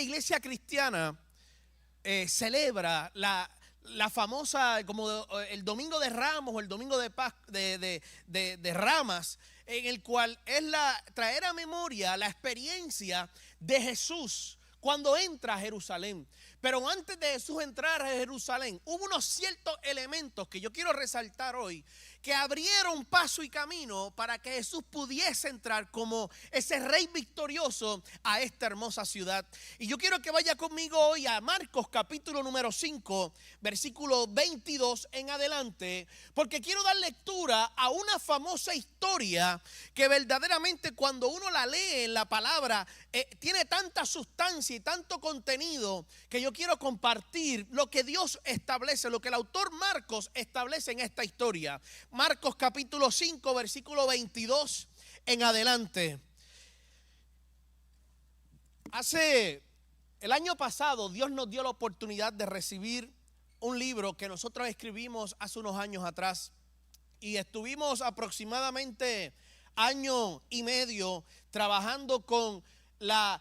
la iglesia cristiana celebra la famosa, como el Domingo de Ramos o el Domingo de Ramas, en el cual es traer a memoria la experiencia de Jesús cuando entra a Jerusalén. Pero antes de Jesús entrar a Jerusalén, hubo unos ciertos elementos que yo quiero resaltar hoy, que abrieron paso y camino para que Jesús pudiese entrar como ese rey victorioso a esta hermosa ciudad. Y yo quiero que vaya conmigo hoy a Marcos capítulo número 5, versículo 22 en adelante, porque quiero dar lectura a una famosa historia que verdaderamente cuando uno la lee en la palabra, tiene tanta sustancia y tanto contenido que yo quiero compartir lo que Dios establece, lo que el autor Marcos establece en esta historia. Marcos capítulo 5, versículo 22 en adelante. El año pasado Dios nos dio la oportunidad de recibir un libro que nosotros escribimos hace unos años atrás. Y estuvimos aproximadamente año y medio trabajando con la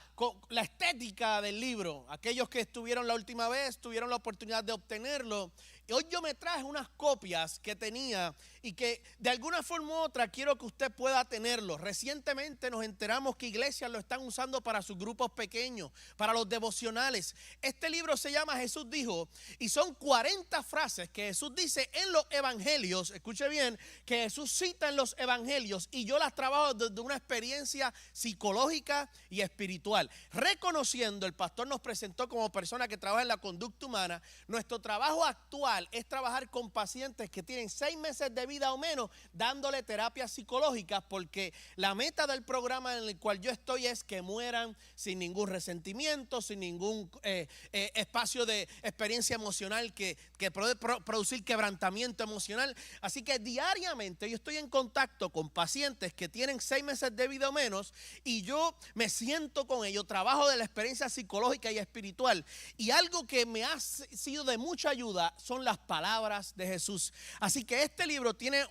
estética del libro. Aquellos que estuvieron la última vez tuvieron la oportunidad de obtenerlo. Y hoy yo me traje unas copias que tenía y que de alguna forma u otra quiero que usted pueda tenerlo. Recientemente nos enteramos que iglesias lo están usando para sus grupos pequeños, para los devocionales. Este libro se llama Jesús dijo, y son 40 frases que Jesús dice en los evangelios. Escuche bien, que Jesús cita en los evangelios y yo las trabajo desde una experiencia psicológica y espiritual. Reconociendo, el pastor nos presentó como persona que trabaja en la conducta humana. Nuestro trabajo actual es trabajar con pacientes que tienen 6 meses de vida o menos, dándole terapias psicológicas, porque la meta del programa en el cual yo estoy es que mueran sin ningún resentimiento, sin ningún espacio de experiencia emocional que puede producir quebrantamiento emocional. Así que diariamente yo estoy en contacto con pacientes que tienen 6 meses de vida o menos y yo me siento con ellos, trabajo de la experiencia psicológica y espiritual, y algo que me ha sido de mucha ayuda son las palabras de Jesús. Así que este libro tiene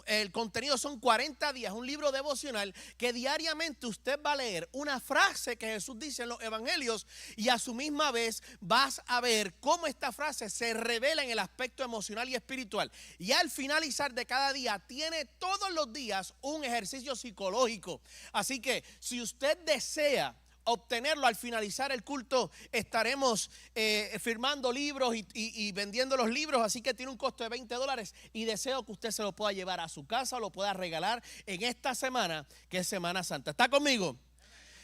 el contenido son 40 días, un libro devocional que diariamente usted va a leer una frase que Jesús dice en los evangelios y a su misma vez vas a ver cómo esta frase se revela en el aspecto emocional y espiritual. Y al finalizar de cada día tiene todos los días un ejercicio psicológico. Así que si usted desea obtenerlo al finalizar el culto, estaremos firmando libros y vendiendo los libros, así que tiene un costo de $20 y deseo que usted se lo pueda llevar a su casa o lo pueda regalar en esta semana que es Semana Santa. ¿Está conmigo?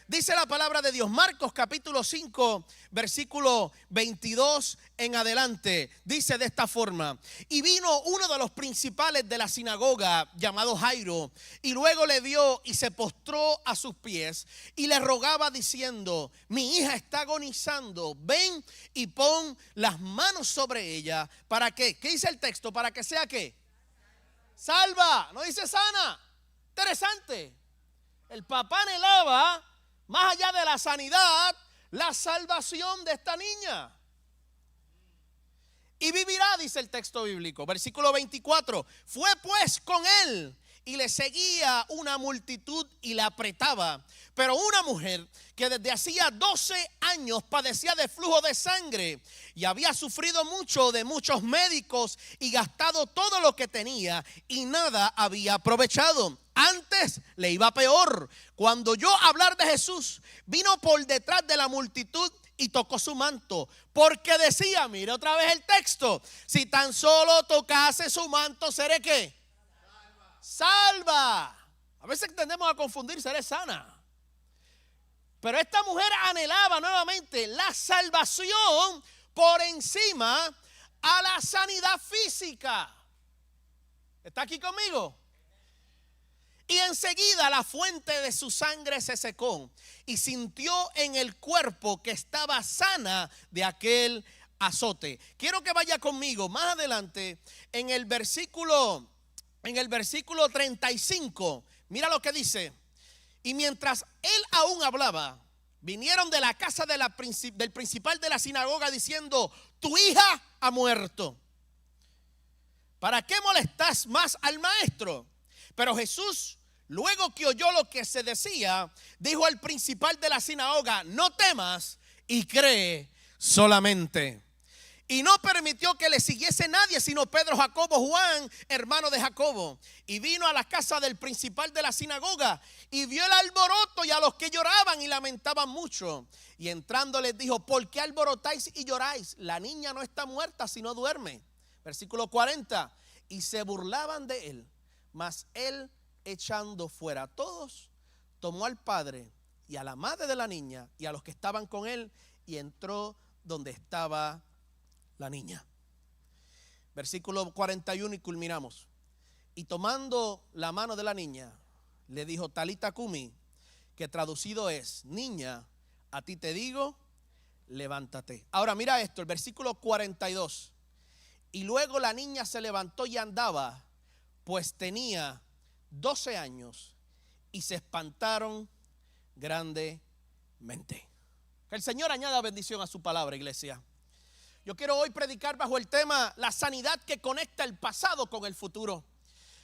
Dice la palabra de Dios, Marcos capítulo 5, versículo 22 en adelante. Dice de esta forma: y vino uno de los principales de la sinagoga, llamado Jairo, y luego le vio y se postró a sus pies y le rogaba diciendo: mi hija está agonizando, ven y pon las manos sobre ella. ¿Para qué? ¿Qué dice el texto? ¿Para que sea qué? Salva, no dice sana. Interesante. El papá anhelaba, más allá de la sanidad, la salvación de esta niña. Y vivirá, dice el texto bíblico. Versículo 24. Fue pues con él y le seguía una multitud y la apretaba. Pero una mujer que desde hacía 12 años padecía de flujo de sangre y había sufrido mucho de muchos médicos y gastado todo lo que tenía y nada había aprovechado. Antes le iba peor. Cuando oyó hablar de Jesús, vino por detrás de la multitud y tocó su manto, porque decía, mire otra vez el texto, si tan solo tocase su manto, ¿seré qué? Salva. A veces tendemos a confundir, seré sana. Pero esta mujer anhelaba nuevamente la salvación por encima a la sanidad física. ¿Está aquí conmigo? Y enseguida la fuente de su sangre se secó y sintió en el cuerpo que estaba sana de aquel azote. Quiero que vaya conmigo más adelante en el versículo 35. Mira lo que dice. Y mientras él aún hablaba, vinieron de la casa del principal de la sinagoga diciendo: tu hija ha muerto. ¿Para qué molestas más al maestro? Pero Jesús, luego que oyó lo que se decía, dijo al principal de la sinagoga: no temas. y cree solamente. Y no permitió que le siguiese nadie, sino Pedro, Jacobo, Juan, hermano de Jacobo. Y vino a la casa del principal de la sinagoga y vio el alboroto y a los que lloraban y lamentaban mucho. Y entrando les dijo: ¿por qué alborotáis y lloráis? La niña no está muerta, sino duerme. Versículo 40. Y se burlaban de él, mas él, echando fuera a todos, tomó al padre y a la madre de la niña y a los que estaban con él y entró donde estaba la niña. Versículo 41 y culminamos. Y tomando la mano de la niña, le dijo: Talita cumi, que traducido es: niña, a ti te digo, levántate. Ahora mira esto, el versículo 42. Y luego la niña se levantó y andaba, pues tenía 12 años, y se espantaron grandemente. Que el Señor añada bendición a su palabra, iglesia. Yo quiero hoy predicar bajo el tema: la sanidad que conecta el pasado con el futuro.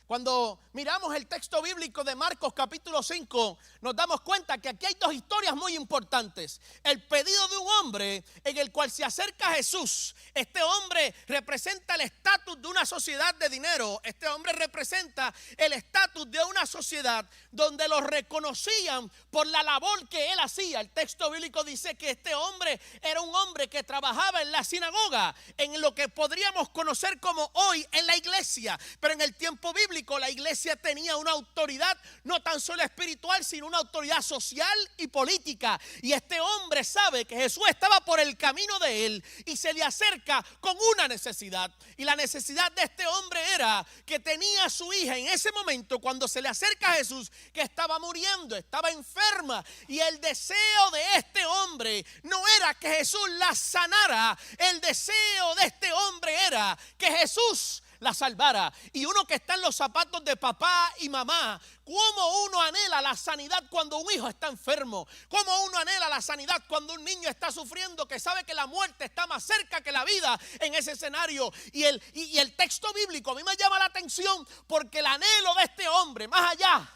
Cuando miramos el texto bíblico de Marcos capítulo 5, nos damos cuenta que aquí hay dos historias muy importantes. El pedido de un hombre en el cual se acerca a Jesús. Este hombre representa el estatus de una sociedad de dinero. Este hombre representa el estatus de una sociedad donde lo reconocían por la labor que él hacía. El texto bíblico dice que este hombre era un hombre que trabajaba en la sinagoga, en lo que podríamos conocer como hoy en la iglesia. Pero en el tiempo bíblico la iglesia tenía una autoridad no tan solo espiritual, sino una autoridad social y política. Y este hombre sabe que Jesús estaba por el camino de él y se le acerca con una necesidad. Y la necesidad de este hombre era que tenía a su hija en ese momento, cuando se le acerca a Jesús, que estaba muriendo, estaba enferma. Y el deseo de este hombre no era que Jesús la sanara. El deseo de este hombre era que Jesús la salvara. Y uno que está en los zapatos de papá y mamá, ¿cómo uno anhela la sanidad cuando un hijo está enfermo? ¿Cómo uno anhela la sanidad cuando un niño está sufriendo, que sabe que la muerte está más cerca que la vida en ese escenario? Y el texto bíblico a mí me llama la atención, porque el anhelo de este hombre, más allá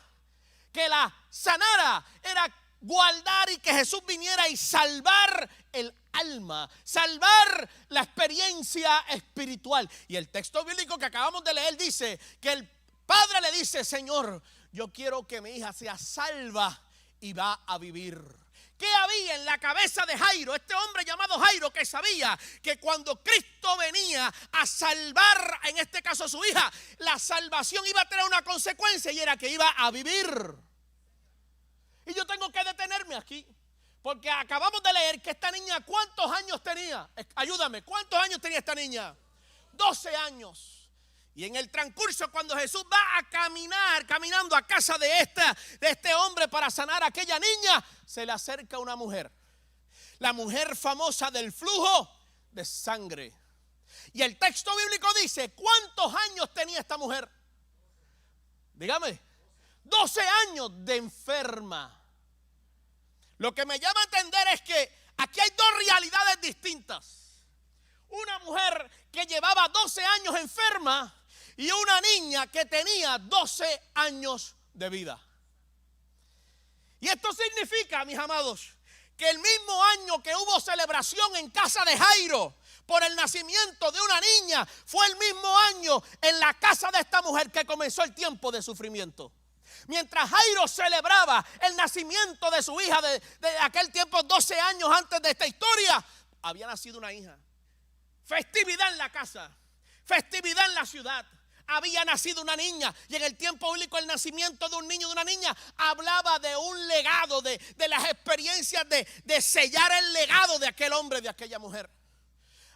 que la sanara, era guardar y que Jesús viniera y salvar el alma, salvar la experiencia espiritual. Y el texto bíblico que acabamos de leer dice que el padre le dice: Señor, yo quiero que mi hija sea salva y va a vivir. ¿Qué había en la cabeza de Jairo? Este hombre llamado Jairo, que sabía que cuando Cristo venía a salvar, en este caso a su hija, la salvación iba a tener una consecuencia, y era que iba a vivir. Y yo tengo que detenerme aquí, porque acabamos de leer que esta niña, ¿cuántos años tenía? Ayúdame, ¿cuántos años tenía esta niña? 12 años. Y en el transcurso, cuando Jesús va a caminando a casa de este hombre para sanar a aquella niña, se le acerca una mujer. La mujer famosa del flujo de sangre. Y el texto bíblico dice: ¿cuántos años tenía esta mujer? Dígame. 12 años de enferma. Lo que me llama a entender es que aquí hay dos realidades distintas. Una mujer que llevaba 12 años enferma y una niña que tenía 12 años de vida. Y esto significa, mis amados, que el mismo año que hubo celebración en casa de Jairo por el nacimiento de una niña, fue el mismo año en la casa de esta mujer que comenzó el tiempo de sufrimiento. Mientras Jairo celebraba el nacimiento de su hija de aquel tiempo, 12 años antes de esta historia, había nacido una hija. Festividad en la casa, festividad en la ciudad. Había nacido una niña, y en el tiempo bíblico el nacimiento de un niño, de una niña, hablaba de un legado, de las experiencias de sellar el legado de aquel hombre, de aquella mujer.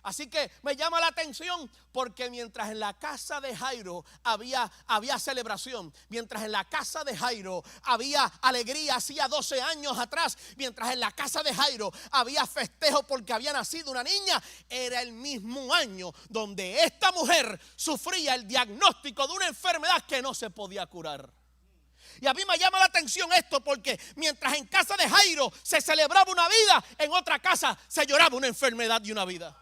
Así que me llama la atención, porque mientras en la casa de Jairo había celebración, mientras en la casa de Jairo había alegría hacía 12 años atrás, mientras en la casa de Jairo había festejo porque había nacido una niña, era el mismo año donde esta mujer sufría el diagnóstico de una enfermedad que no se podía curar. Y a mí me llama la atención esto, porque mientras en casa de Jairo se celebraba una vida, en otra casa se lloraba una enfermedad y una vida.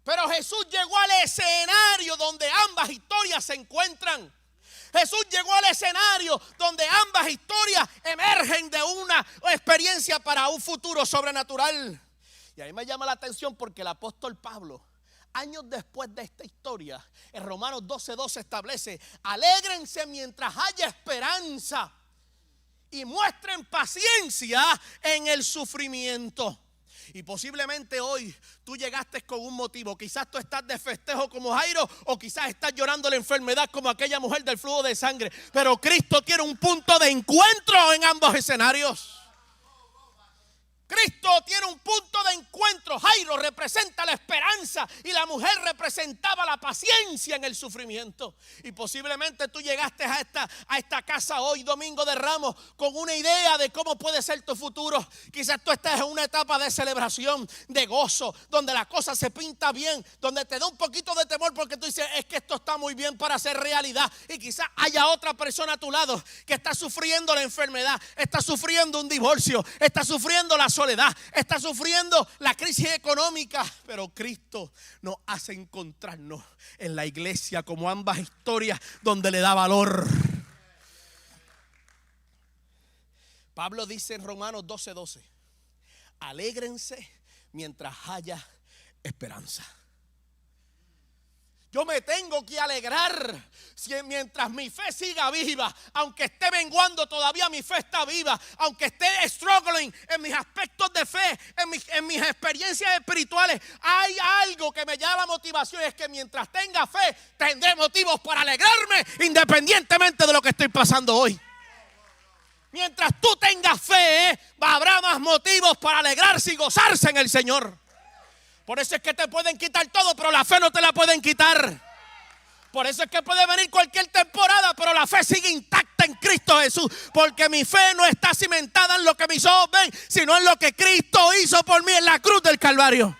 Pero Jesús llegó al escenario donde ambas historias se encuentran. Jesús llegó al escenario donde ambas historias emergen de una experiencia para un futuro sobrenatural. Y ahí me llama la atención porque el apóstol Pablo, años después de esta historia, en Romanos 12:12 establece: alégrense mientras haya esperanza y muestren paciencia en el sufrimiento. Y posiblemente hoy tú llegaste con un motivo. Quizás tú estás de festejo como Jairo, o quizás estás llorando la enfermedad como aquella mujer del flujo de sangre. Pero Cristo tiene un punto de encuentro en ambos escenarios. Cristo tiene un punto de encuentro. Jairo representa la esperanza y la mujer representaba la paciencia en el sufrimiento. Y posiblemente tú llegaste a esta casa hoy, Domingo de Ramos, con una idea de cómo puede ser tu futuro. Quizás tú estés en una etapa de celebración, de gozo, donde la cosa se pinta bien, donde te da un poquito de temor porque tú dices: es que esto está muy bien para ser realidad. Y quizás haya otra persona a tu lado que está sufriendo la enfermedad, está sufriendo un divorcio, está sufriendo la soledad, está sufriendo la crisis económica. Pero Cristo nos hace encontrarnos en la iglesia como ambas historias, donde le da valor. Pablo dice en Romanos 12:12: alégrense mientras haya esperanza. Yo me tengo que alegrar mientras mi fe siga viva. Aunque esté menguando, todavía mi fe está viva. Aunque esté struggling en mis aspectos de fe, en mis experiencias espirituales, hay algo que me llama motivación. Es que mientras tenga fe, tendré motivos para alegrarme, independientemente de lo que estoy pasando hoy. Mientras tú tengas fe, habrá más motivos para alegrarse y gozarse en el Señor. Por eso es que te pueden quitar todo, pero la fe no te la pueden quitar. Por eso es que puede venir cualquier temporada, pero la fe sigue intacta en Cristo Jesús. Porque mi fe no está cimentada en lo que mis ojos ven, sino en lo que Cristo hizo por mí en la cruz del Calvario.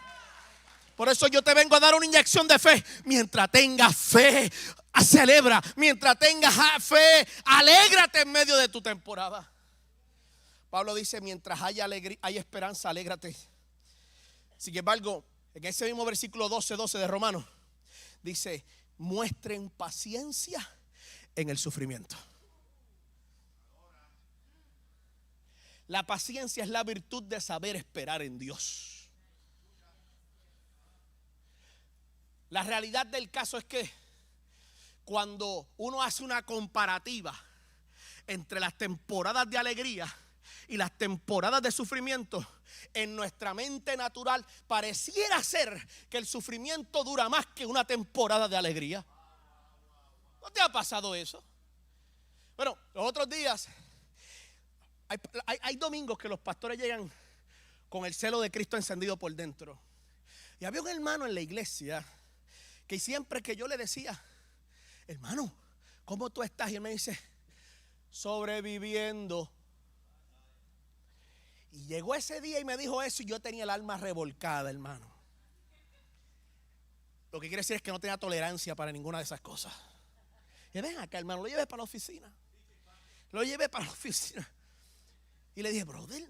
Por eso yo te vengo a dar una inyección de fe. Mientras tengas fe, celebra. Mientras tengas fe, alégrate en medio de tu temporada. Pablo dice: mientras haya esperanza, alégrate. Sin embargo, en ese mismo versículo 12:12 de Romanos, dice: muestren paciencia en el sufrimiento. La paciencia es la virtud de saber esperar en Dios. La realidad del caso es que cuando uno hace una comparativa entre las temporadas de alegría y las temporadas de sufrimiento, en nuestra mente natural pareciera ser que el sufrimiento dura más que una temporada de alegría. ¿No te ha pasado eso? Bueno, los otros días hay domingos que los pastores llegan con el celo de Cristo encendido por dentro. Y había un hermano en la iglesia que siempre que yo le decía: hermano, ¿cómo tú estás? Y él me dice: sobreviviendo. Y llegó ese día y me dijo eso, y yo tenía el alma revolcada, hermano. Lo que quiere decir es que no tenía tolerancia para ninguna de esas cosas. Y ven acá, hermano, lo llevé para la oficina. Y le dije: brother,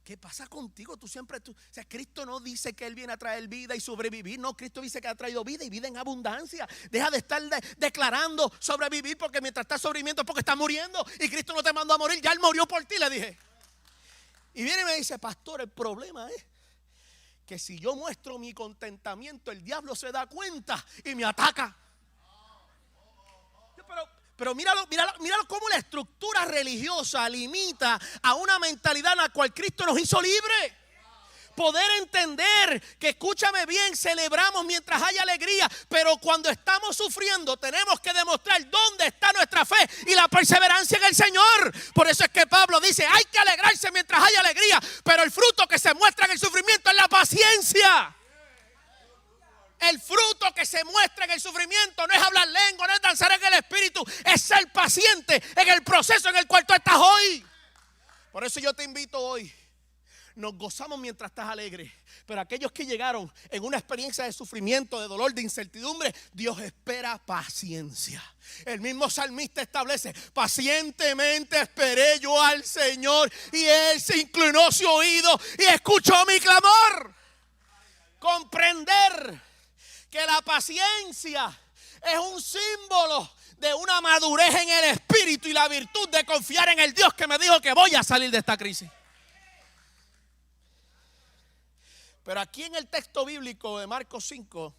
¿qué pasa contigo? O sea, Cristo no dice que Él viene a traer vida y sobrevivir. No, Cristo dice que ha traído vida y vida en abundancia. Deja de estar declarando sobrevivir, porque mientras estás sobreviviendo es porque estás muriendo. Y Cristo no te mandó a morir, ya Él murió por ti, le dije. Y viene y me dice: pastor, el problema es que si yo muestro mi contentamiento, el diablo se da cuenta y me ataca. Pero míralo cómo la estructura religiosa limita a una mentalidad en la cual Cristo nos hizo libre. Poder entender que, escúchame bien, celebramos mientras hay alegría, pero cuando estamos sufriendo tenemos que demostrar dónde está nuestra fe y la perseverancia en el Señor. Por eso es que Pablo dice: hay que alegrarse mientras hay alegría, pero el fruto que se muestra en el sufrimiento es la paciencia. El fruto que se muestra en el sufrimiento no es hablar lengua, no es danzar en el espíritu, es ser paciente en el proceso en el cual tú estás hoy. Por eso yo te invito hoy. Nos gozamos mientras estás alegre, pero aquellos que llegaron en una experiencia de sufrimiento, de dolor, de incertidumbre, Dios espera paciencia. El mismo salmista establece: pacientemente esperé yo al Señor, y Él se inclinó su oído y escuchó mi clamor. Comprender que la paciencia es un símbolo de una madurez en el espíritu y la virtud de confiar en el Dios que me dijo que voy a salir de esta crisis. Pero aquí en el texto bíblico de Marcos 5,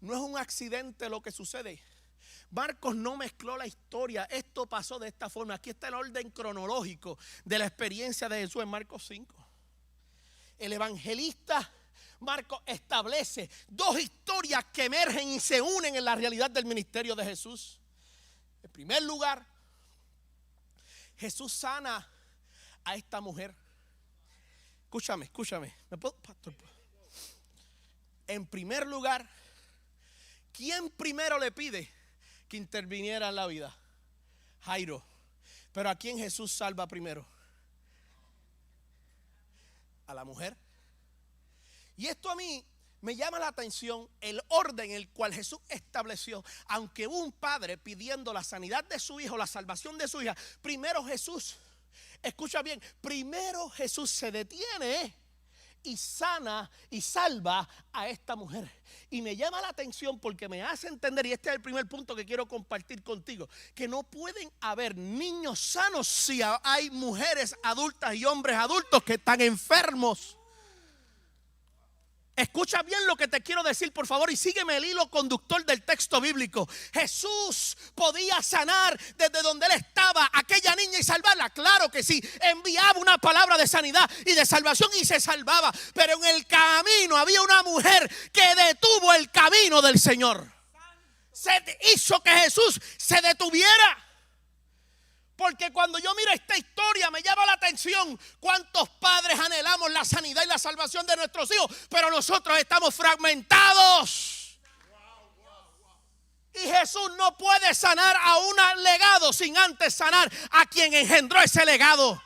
no es un accidente lo que sucede. Marcos no mezcló la historia. Esto pasó de esta forma. Aquí está el orden cronológico de la experiencia de Jesús en Marcos 5. El evangelista Marcos establece dos historias que emergen y se unen en la realidad del ministerio de Jesús. En primer lugar, Jesús sana a esta mujer. Escúchame. ¿Me puedo, pastor? En primer lugar, ¿quién primero le pide que interviniera en la vida? Jairo. Pero ¿a quién Jesús salva primero? A la mujer. Y esto a mí me llama la atención, el orden en el cual Jesús estableció. Aunque hubo un padre pidiendo la sanidad de su hijo, la salvación de su hija, primero Jesús, escucha bien, primero Jesús se detiene y sana y salva a esta mujer. Y me llama la atención porque me hace entender, y este es el primer punto que quiero compartir contigo, que no pueden haber niños sanos si hay mujeres adultas y hombres adultos que están enfermos. Escucha bien lo que te quiero decir, por favor, y sígueme el hilo conductor del texto bíblico. Jesús podía sanar desde donde él estaba a aquella niña y salvarla. Claro que sí, enviaba una palabra de sanidad y de salvación y se salvaba. Pero en el camino había una mujer que detuvo el camino del Señor. Se hizo que Jesús se detuviera. Porque cuando yo miro esta historia me llama la atención cuántos padres anhelamos la sanidad y la salvación de nuestros hijos, pero nosotros estamos fragmentados. Y Jesús no puede sanar a un legado sin antes sanar a quien engendró ese legado.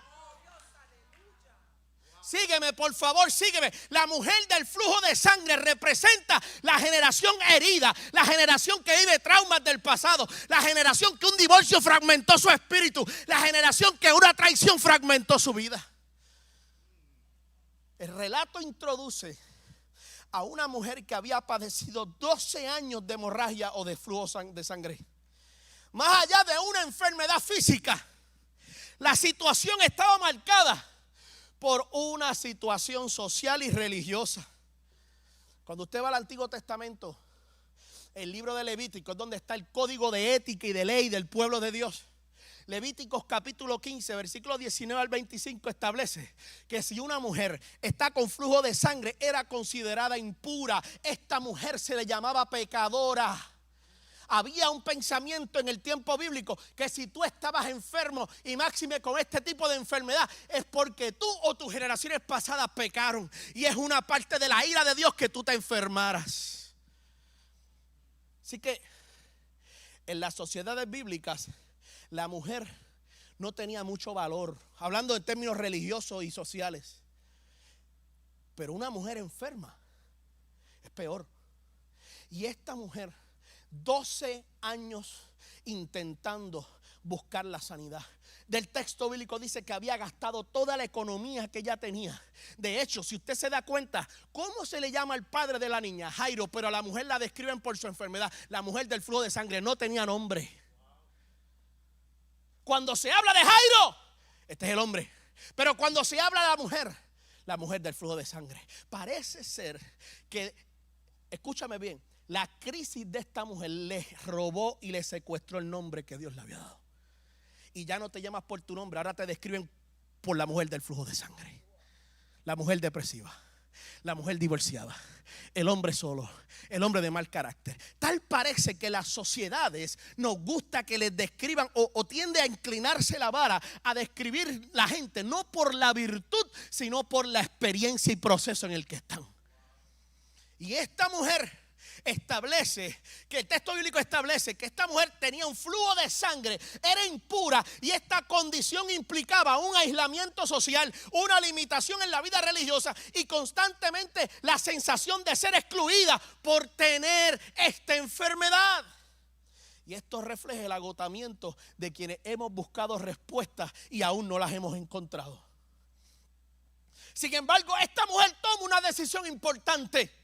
Sígueme, por favor, sígueme. La mujer del flujo de sangre representa la generación herida, la generación que vive traumas del pasado, la generación que un divorcio fragmentó su espíritu, la generación que una traición fragmentó su vida. El relato introduce a una mujer que había padecido 12 años de hemorragia o de flujo de sangre. Más allá de una enfermedad física, la situación estaba marcada por una situación social y religiosa. Cuando usted va al Antiguo Testamento, el libro de Levítico es donde está el código de ética y de ley del pueblo de Dios. Levíticos capítulo 15, versículo 19 al 25 establece que si una mujer está con flujo de sangre era considerada impura. Esta mujer se le llamaba pecadora. Había un pensamiento en el tiempo bíblico que si tú estabas enfermo y máxime con este tipo de enfermedad es porque tú o tus generaciones pasadas pecaron y es una parte de la ira de Dios que tú te enfermaras. Así que en las sociedades bíblicas la mujer no tenía mucho valor, hablando en términos religiosos y sociales. Pero una mujer enferma es peor. Y esta mujer 12 años intentando buscar la sanidad. Del texto bíblico dice que había gastado toda la economía que ella tenía. De hecho, si usted se da cuenta, ¿cómo se le llama al padre de la niña? Jairo, pero a la mujer la describen por su enfermedad. La mujer del flujo de sangre no tenía nombre. Cuando se habla de Jairo, este es el hombre. Pero cuando se habla de la mujer del flujo de sangre, parece ser que, escúchame bien, la crisis de esta mujer le robó y le secuestró el nombre que Dios le había dado. Y ya no te llamas por tu nombre, ahora te describen por la mujer del flujo de sangre. La mujer depresiva, la mujer divorciada, el hombre solo, el hombre de mal carácter. Tal parece que las sociedades nos gusta que les describan o tiende a inclinarse la vara a describir la gente no por la virtud, sino por la experiencia y proceso en el que están. Y esta mujer establece, que el texto bíblico establece que esta mujer tenía un flujo de sangre, era impura y esta condición implicaba un aislamiento social, una limitación en la vida religiosa y constantemente la sensación de ser excluida por tener esta enfermedad. Y esto refleja el agotamiento de quienes hemos buscado respuestas y aún no las hemos encontrado. Sin embargo, esta mujer toma una decisión importante.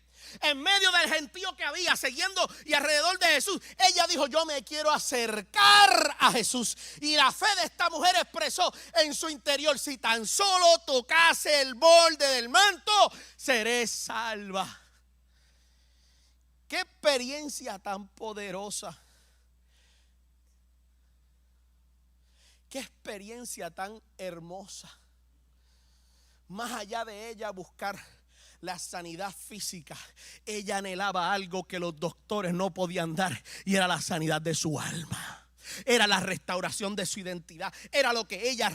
en medio del gentío que había siguiendo y alrededor de Jesús, ella dijo: yo me quiero acercar a Jesús. Y la fe de esta mujer expresó en su interior: si tan solo tocase el borde del manto, seré salva. Qué experiencia tan poderosa. Qué experiencia tan hermosa. Más allá de ella buscar la sanidad física, ella anhelaba algo que los doctores no podían dar, y era la sanidad de su alma. Era la restauración de su identidad. Era lo que ella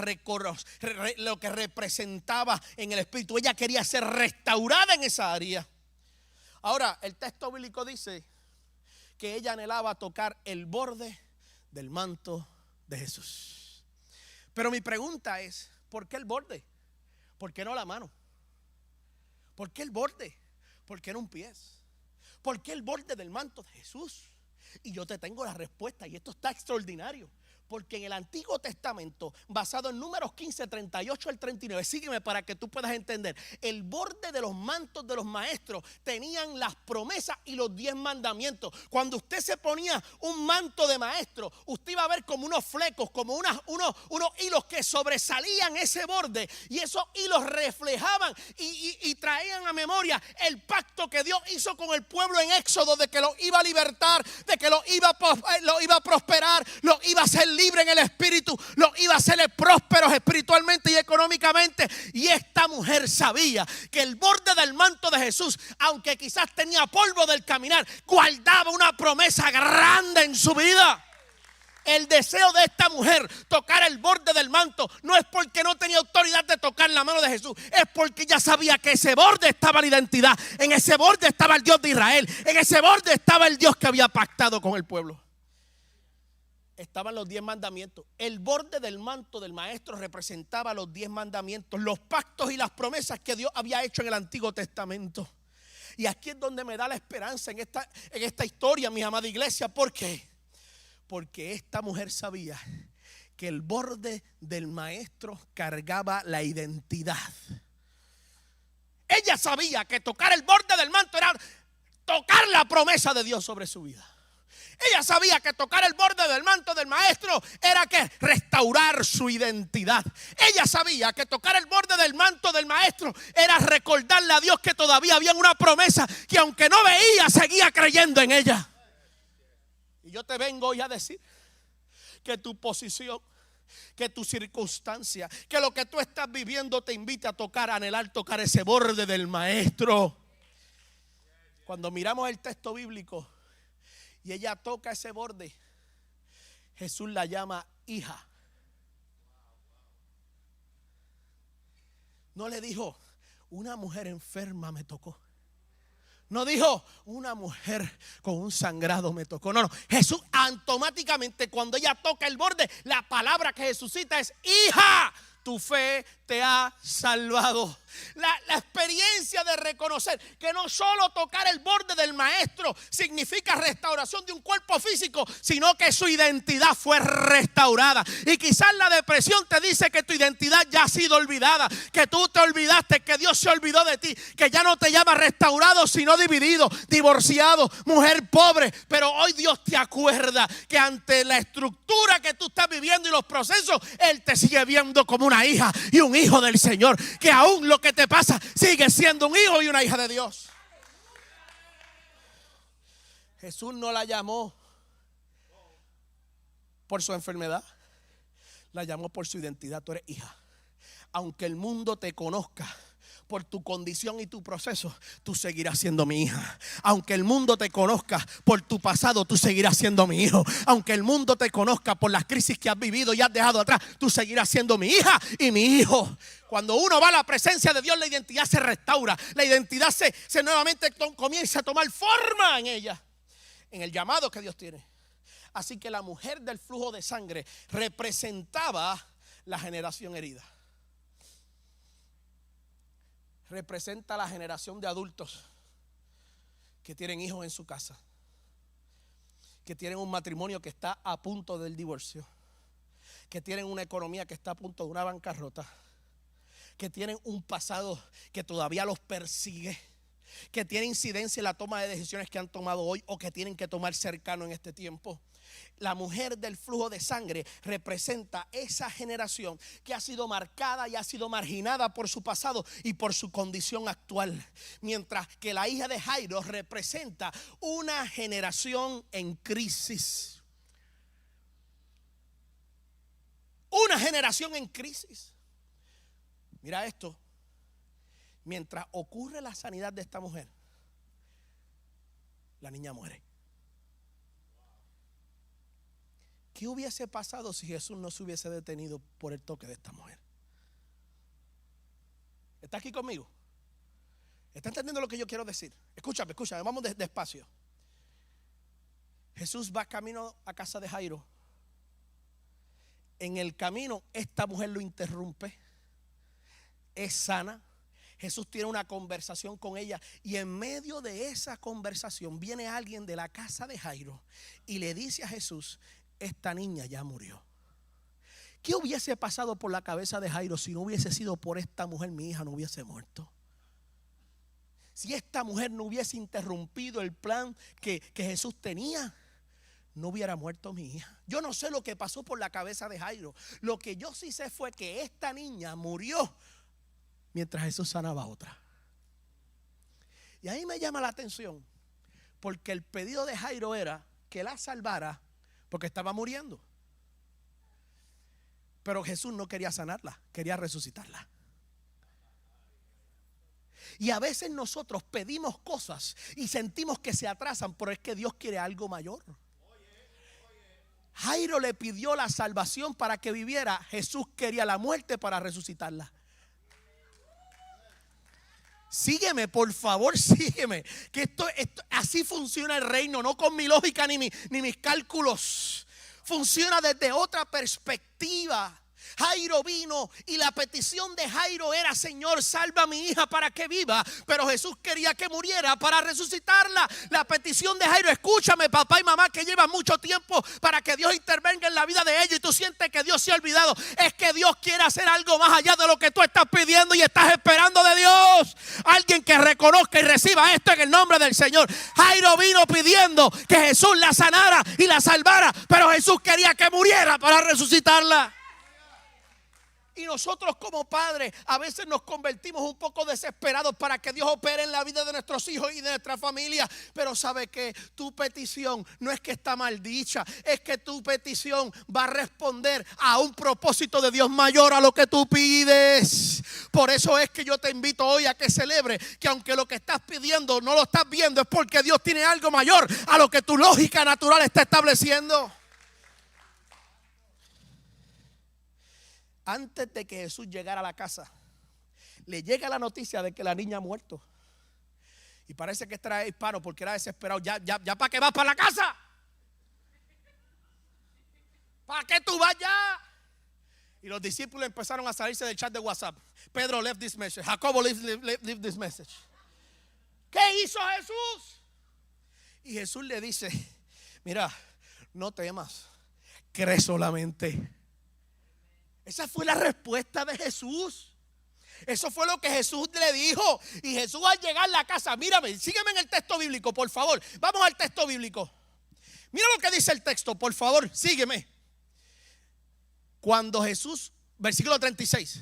lo que representaba en el espíritu. Ella quería ser restaurada en esa área. Ahora, el texto bíblico dice que ella anhelaba tocar el borde del manto de Jesús. Pero mi pregunta es: ¿por qué el borde? ¿Por qué no la mano? ¿Por qué el borde? ¿Por qué no un pie? ¿Por qué el borde del manto de Jesús? Y yo te tengo la respuesta, y esto está extraordinario. Porque en el Antiguo Testamento, basado en Números 15, 38 al 39, sígueme para que tú puedas entender. El borde de los mantos de los maestros tenían las promesas y los 10 mandamientos. Cuando usted se ponía un manto de maestro, usted iba a ver como unos flecos, como unos hilos que sobresalían ese borde. Y esos hilos reflejaban y traían a memoria el pacto que Dios hizo con el pueblo en Éxodo, de que lo iba a libertar, de que lo iba a prosperar, lo iba a hacer libre en el espíritu, lo iba a hacerle prósperos espiritualmente y económicamente. Y esta mujer sabía que el borde del manto de Jesús, aunque quizás tenía polvo del caminar, guardaba una promesa grande en su vida. El deseo de esta mujer tocar el borde del manto no es porque no tenía autoridad de tocar la mano de Jesús, es porque ella sabía que ese borde estaba la identidad, en ese borde estaba el Dios de Israel, en ese borde estaba el Dios que había pactado con el pueblo. Estaban los 10 mandamientos. El borde del manto del maestro representaba los 10 mandamientos, los pactos y las promesas que Dios había hecho en el Antiguo Testamento. Y aquí es donde me da la esperanza en esta historia, mi amada iglesia. ¿Por qué? Porque esta mujer sabía que el borde del maestro cargaba la identidad. Ella sabía que tocar el borde del manto era tocar la promesa de Dios sobre su vida. Ella sabía que tocar el borde del manto del maestro era que restaurar su identidad. Ella sabía que tocar el borde del manto del maestro era recordarle a Dios que todavía había una promesa que, aunque no veía, seguía creyendo en ella. Y yo te vengo hoy a decir que tu posición, que tu circunstancia, que lo que tú estás viviendo te invita a tocar, a anhelar tocar ese borde del maestro. Cuando miramos el texto bíblico y ella toca ese borde, Jesús la llama hija. No le dijo: una mujer enferma me tocó. No dijo: una mujer con un sangrado me tocó. No. Jesús automáticamente, cuando ella toca el borde, la palabra que Jesús cita es: hija, tu fe te ha salvado. La experiencia de reconocer que no solo tocar el borde del maestro significa restauración de un cuerpo físico, sino que su identidad fue restaurada. Y quizás la depresión te dice que tu identidad ya ha sido olvidada, que tú te olvidaste, que Dios se olvidó de ti, que ya no te llama restaurado sino dividido, divorciado, mujer pobre. Pero hoy Dios te acuerda que ante la estructura que tú estás viviendo y los procesos, Él te sigue viendo como una hija y un hijo del Señor, que aún lo que te pasa sigue siendo un hijo y una hija de Dios. Jesús no la llamó por su enfermedad, la llamó por su identidad. Tú eres hija. Aunque el mundo te conozca por tu condición y tu proceso, tú seguirás siendo mi hija. Aunque el mundo te conozca por tu pasado, tú seguirás siendo mi hijo. Aunque el mundo te conozca por las crisis que has vivido y has dejado atrás, tú seguirás siendo mi hija y mi hijo. Cuando uno va a la presencia de Dios, la identidad se restaura. La identidad se nuevamente comienza a tomar forma en ella, en el llamado que Dios tiene. Así que la mujer del flujo de sangre representaba la generación herida. Representa la generación de adultos que tienen hijos en su casa, que tienen un matrimonio que está a punto del divorcio, que tienen una economía que está a punto de una bancarrota, que tienen un pasado que todavía los persigue, que tiene incidencia en la toma de decisiones que han tomado hoy o que tienen que tomar cercano en este tiempo. La mujer del flujo de sangre representa esa generación que ha sido marcada y ha sido marginada por su pasado y por su condición actual. Mientras que la hija de Jairo representa una generación en crisis. Una generación en crisis. Mira esto. Mientras ocurre la sanidad de esta mujer, la niña muere. ¿Qué hubiese pasado si Jesús no se hubiese detenido por el toque de esta mujer? ¿Está aquí conmigo? ¿Está entendiendo lo que yo quiero decir? Escúchame, vamos despacio. Jesús va camino a casa de Jairo. En el camino esta mujer lo interrumpe. Es sana. Jesús tiene una conversación con ella y en medio de esa conversación viene alguien de la casa de Jairo y le dice a Jesús: esta niña ya murió. ¿Qué hubiese pasado por la cabeza de Jairo si no hubiese sido por esta mujer? Mi hija no hubiese muerto. Si esta mujer no hubiese interrumpido el plan que Jesús tenía, no hubiera muerto mi hija. Yo no sé lo que pasó por la cabeza de Jairo. Lo que yo sí sé fue que esta niña murió mientras Jesús sanaba a otra. Y ahí me llama la atención, porque el pedido de Jairo era que la salvara porque estaba muriendo. Pero Jesús no quería sanarla, quería resucitarla. Y a veces nosotros pedimos cosas y sentimos que se atrasan, pero es que Dios quiere algo mayor. Jairo le pidió la salvación para que viviera. Jesús quería la muerte para resucitarla. Sígueme, por favor, sígueme. Que esto así funciona el reino, no con mi lógica ni mis cálculos. Funciona desde otra perspectiva. Jairo vino y la petición de Jairo era: Señor, salva a mi hija para que viva. Pero Jesús quería que muriera para resucitarla. La petición de Jairo, escúchame, papá y mamá que llevan mucho tiempo para que Dios intervenga en la vida de ella y tú sientes que Dios se ha olvidado, es que Dios quiere hacer algo más allá de lo que tú estás pidiendo y estás esperando de Dios. Alguien que reconozca y reciba esto en el nombre del Señor. Jairo vino pidiendo que Jesús la sanara y la salvara, pero Jesús quería que muriera para resucitarla. Y nosotros como padres a veces nos convertimos un poco desesperados para que Dios opere en la vida de nuestros hijos y de nuestra familia. Pero sabe que tu petición no es que está mal dicha, es que tu petición va a responder a un propósito de Dios mayor a lo que tú pides. Por eso es que yo te invito hoy a que celebre que aunque lo que estás pidiendo no lo estás viendo, es porque Dios tiene algo mayor a lo que tu lógica natural está estableciendo. Antes de que Jesús llegara a la casa, le llega la noticia de que la niña ha muerto. Y parece que este era hispano porque era desesperado. Ya ¿para qué vas para la casa? ¿Para qué tú vas ya? Y los discípulos empezaron a salirse del chat de WhatsApp. Pedro left this message. Jacobo left this message. ¿Qué hizo Jesús? Y Jesús le dice: mira, no temas, cree solamente. Esa fue la respuesta de Jesús. Eso fue lo que Jesús le dijo. Y Jesús al llegar a la casa, mírame, sígueme en el texto bíblico, por favor. Vamos al texto bíblico. Mira lo que dice el texto, por favor, sígueme. Cuando Jesús, versículo 36.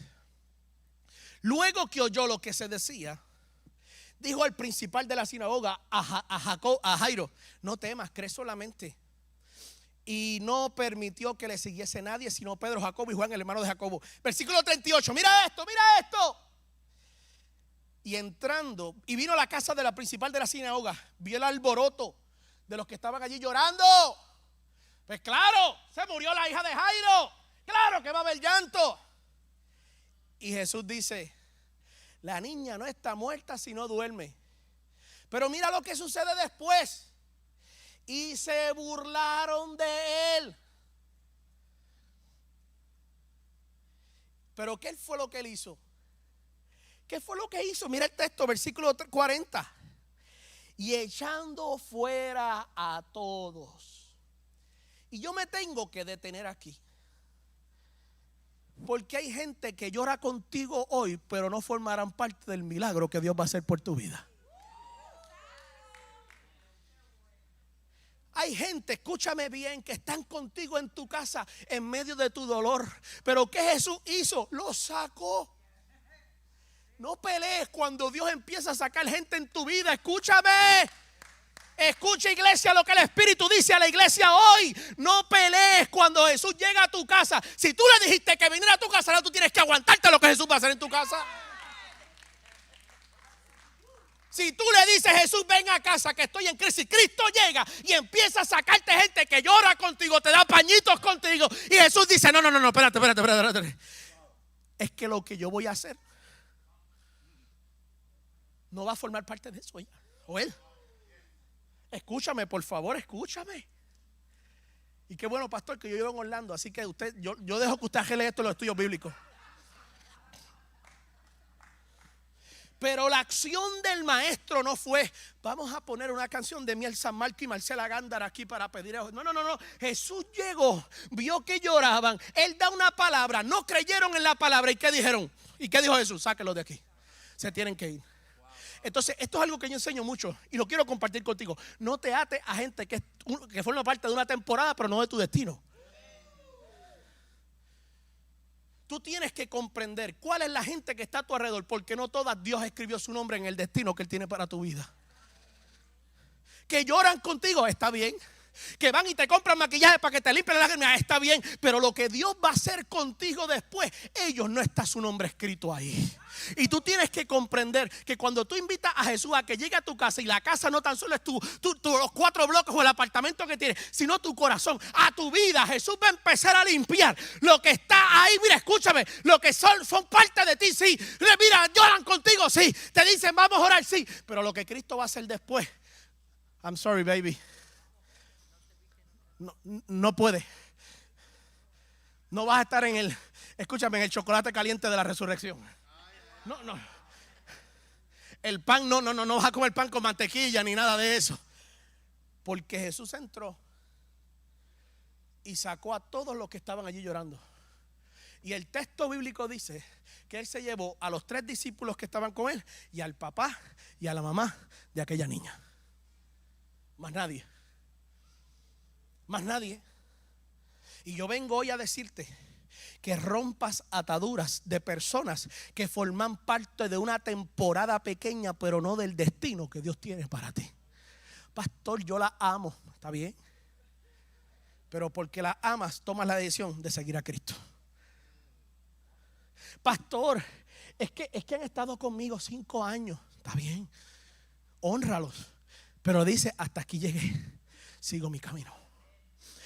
Luego que oyó lo que se decía, dijo al principal de la sinagoga, a Jairo: no temas, cree solamente. Y no permitió que le siguiese nadie, sino Pedro, Jacobo y Juan, el hermano de Jacobo. Versículo 38, mira esto. Y entrando, y vino a la casa de la principal de la sinagoga, vio el alboroto de los que estaban allí llorando. Pues claro, se murió la hija de Jairo. Claro que va a haber llanto. Y Jesús dice: la niña no está muerta, sino duerme. Pero mira lo que sucede después. Y se burlaron de él. Pero ¿qué fue lo que él hizo? ¿Qué fue lo que hizo? Mira el texto, versículo 40. Y echando fuera a todos. Y yo me tengo que detener aquí. Porque hay gente que llora contigo hoy, pero no formarán parte del milagro que Dios va a hacer por tu vida. Hay gente, escúchame bien, que están contigo en tu casa en medio de tu dolor. Pero ¿qué Jesús hizo? Lo sacó. No pelees cuando Dios empieza a sacar gente en tu vida. Escúchame. Escucha, iglesia, lo que el Espíritu dice a la iglesia hoy. No pelees cuando Jesús llega a tu casa. Si tú le dijiste que viniera a tu casa, ahora tú tienes que aguantarte lo que Jesús va a hacer en tu casa. Si tú le dices, Jesús, ven a casa que estoy en crisis, Cristo llega y empieza a sacarte gente que llora contigo, te da pañitos contigo. Y Jesús dice, no, espérate. Es que lo que yo voy a hacer no va a formar parte de eso ella o él. Escúchame, por favor, escúchame. Y qué bueno, pastor, que yo vivo en Orlando, así que yo dejo que usted arregle esto en los estudios bíblicos. Pero la acción del maestro no fue, vamos a poner una canción de Miel San Marco y Marcela Gándara aquí para pedir. No. Jesús llegó, vio que lloraban, él da una palabra, no creyeron en la palabra. ¿Y qué dijeron? ¿Y qué dijo Jesús? Sáquenlos de aquí, se tienen que ir. Entonces, esto es algo que yo enseño mucho y lo quiero compartir contigo. No te ates a gente que forma parte de una temporada, pero no de tu destino. Tú tienes que comprender cuál es la gente que está a tu alrededor, porque no todas Dios escribió su nombre en el destino que Él tiene para tu vida. Que lloran contigo, está bien. Que van y te compran maquillaje para que te limpien las lágrimas, está bien. Pero lo que Dios va a hacer contigo después, ellos no está su nombre escrito ahí. Y tú tienes que comprender que cuando tú invitas a Jesús a que llegue a tu casa, y la casa no tan solo es los 4 bloques o el apartamento que tienes, sino tu corazón, a tu vida, Jesús va a empezar a limpiar lo que está ahí. Mira, escúchame, lo que son parte de ti, sí. Mira, lloran contigo, sí. Te dicen vamos a orar, sí. Pero lo que Cristo va a hacer después, I'm sorry, baby, no puede. No vas a estar en el chocolate caliente de la resurrección. No. El pan, no vas a comer pan con mantequilla ni nada de eso. Porque Jesús entró y sacó a todos los que estaban allí llorando. Y el texto bíblico dice que Él se llevó a los 3 discípulos que estaban con Él y al papá y a la mamá de aquella niña. Más nadie. Y yo vengo hoy a decirte que rompas ataduras de personas que forman parte de una temporada pequeña, pero no del destino que Dios tiene para ti. Pastor, yo la amo, está bien, pero porque la amas, tomas la decisión de seguir a Cristo. Pastor, es que han estado conmigo 5 años, está bien, hónralos, pero dice, hasta aquí llegué, sigo mi camino.